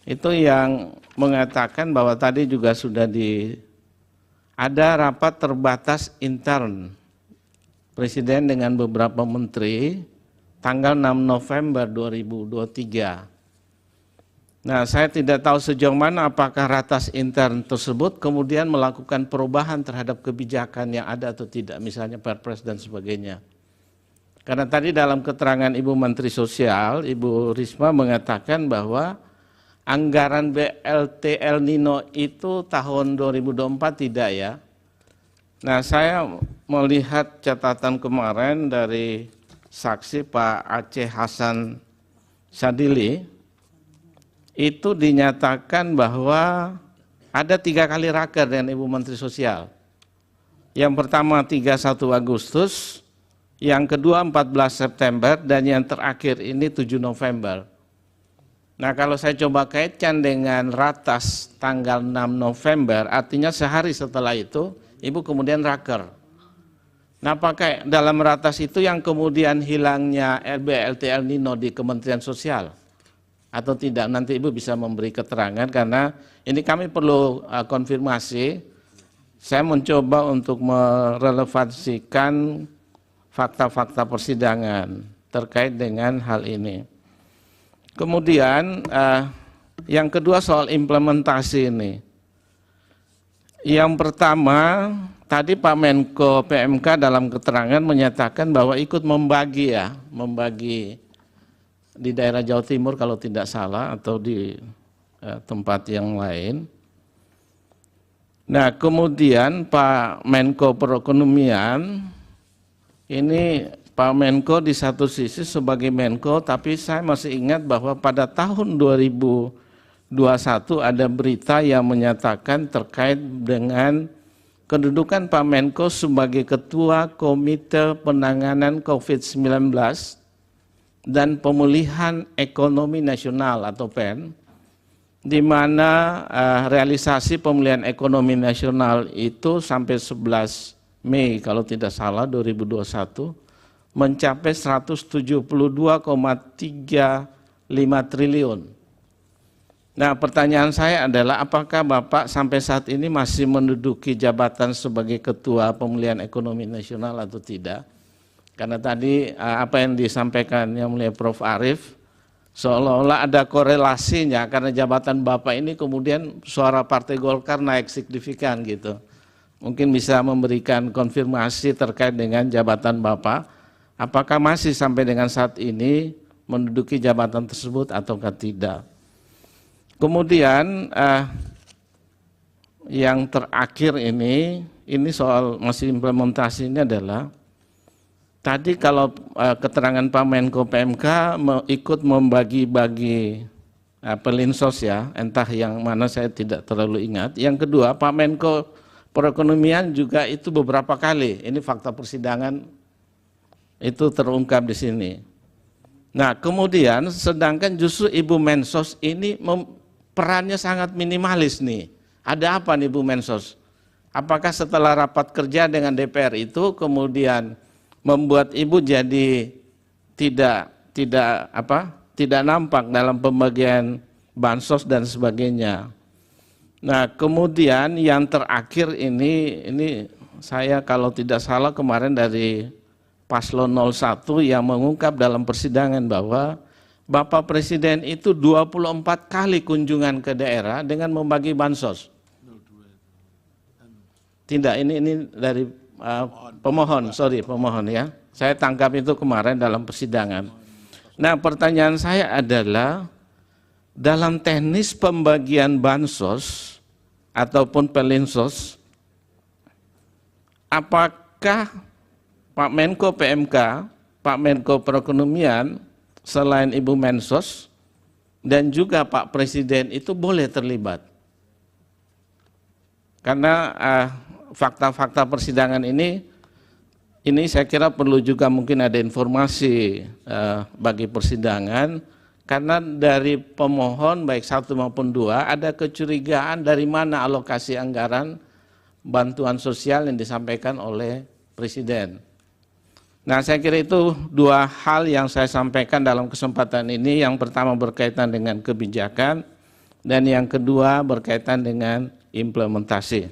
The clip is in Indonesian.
itu yang mengatakan bahwa tadi juga sudah ada rapat terbatas intern Presiden dengan beberapa menteri tanggal 6 November 2023. Nah, saya tidak tahu sejauh mana apakah ratas intern tersebut kemudian melakukan perubahan terhadap kebijakan yang ada atau tidak, misalnya Perpres dan sebagainya. Karena tadi dalam keterangan Ibu Menteri Sosial, Ibu Risma mengatakan bahwa anggaran BLT El Nino itu tahun 2024 tidak ya. Nah, saya melihat catatan kemarin dari saksi Pak Aceh Hasan Sadili, itu dinyatakan bahwa ada 3 kali raker dengan Ibu Menteri Sosial. Yang pertama 31 Agustus, yang kedua 14 September, dan yang terakhir ini 7 November. Nah, kalau saya coba kaitkan dengan ratas tanggal 6 November, artinya sehari setelah itu, Ibu kemudian raker. Nah, apakah dalam ratas itu yang kemudian hilangnya BLT El Nino di Kementerian Sosial? Atau tidak, nanti Ibu bisa memberi keterangan karena ini kami perlu konfirmasi. Saya mencoba untuk merelevansikan fakta-fakta persidangan terkait dengan hal ini. Kemudian yang kedua soal implementasi ini. Yang pertama, tadi Pak Menko PMK dalam keterangan menyatakan bahwa ikut membagi di daerah Jawa Timur kalau tidak salah atau di tempat yang lain. Nah, kemudian Pak Menko Perekonomian, ini Pak Menko di satu sisi sebagai Menko, tapi saya masih ingat bahwa pada tahun 2021 ada berita yang menyatakan terkait dengan kedudukan Pak Menko sebagai Ketua Komite Penanganan COVID-19 dan Pemulihan Ekonomi Nasional atau PEN, di mana realisasi pemulihan ekonomi nasional itu sampai 11 Mei kalau tidak salah 2021 mencapai 172,35 triliun. Nah, pertanyaan saya adalah apakah Bapak sampai saat ini masih menduduki jabatan sebagai Ketua Pemulihan Ekonomi Nasional atau tidak? Karena tadi apa yang disampaikan yang mulia Prof. Arief, seolah-olah ada korelasinya karena jabatan Bapak ini kemudian suara Partai Golkar naik signifikan gitu. Mungkin bisa memberikan konfirmasi terkait dengan jabatan Bapak, apakah masih sampai dengan saat ini menduduki jabatan tersebut ataukah tidak. Kemudian yang terakhir ini soal masih implementasi ini adalah, tadi kalau keterangan Pak Menko PMK ikut membagi-bagi pelinsos ya, entah yang mana saya tidak terlalu ingat. Yang kedua, Pak Menko Perekonomian juga itu beberapa kali, ini fakta persidangan itu terungkap di sini. Nah, kemudian sedangkan justru Ibu Mensos ini perannya sangat minimalis nih. Ada apa nih Bu Mensos? Apakah setelah rapat kerja dengan DPR itu kemudian membuat Ibu jadi tidak nampak dalam pembagian bansos dan sebagainya. Nah, kemudian yang terakhir ini saya kalau tidak salah kemarin dari Paslon 01 yang mengungkap dalam persidangan bahwa Bapak Presiden itu 24 kali kunjungan ke daerah dengan membagi bansos. Tidak, ini dari pemohon ya. Saya tangkap itu kemarin dalam persidangan. Nah, pertanyaan saya adalah dalam teknis pembagian bansos ataupun pelinsos, apakah Pak Menko PMK, Pak Menko Perekonomian, selain Ibu Mensos dan juga Pak Presiden itu boleh terlibat? Karena fakta-fakta persidangan ini saya kira perlu juga mungkin ada informasi bagi persidangan, karena dari pemohon baik 1 maupun 2 ada kecurigaan dari mana alokasi anggaran bantuan sosial yang disampaikan oleh Presiden. Nah, saya kira itu 2 hal yang saya sampaikan dalam kesempatan ini. Yang pertama berkaitan dengan kebijakan dan yang kedua berkaitan dengan implementasi.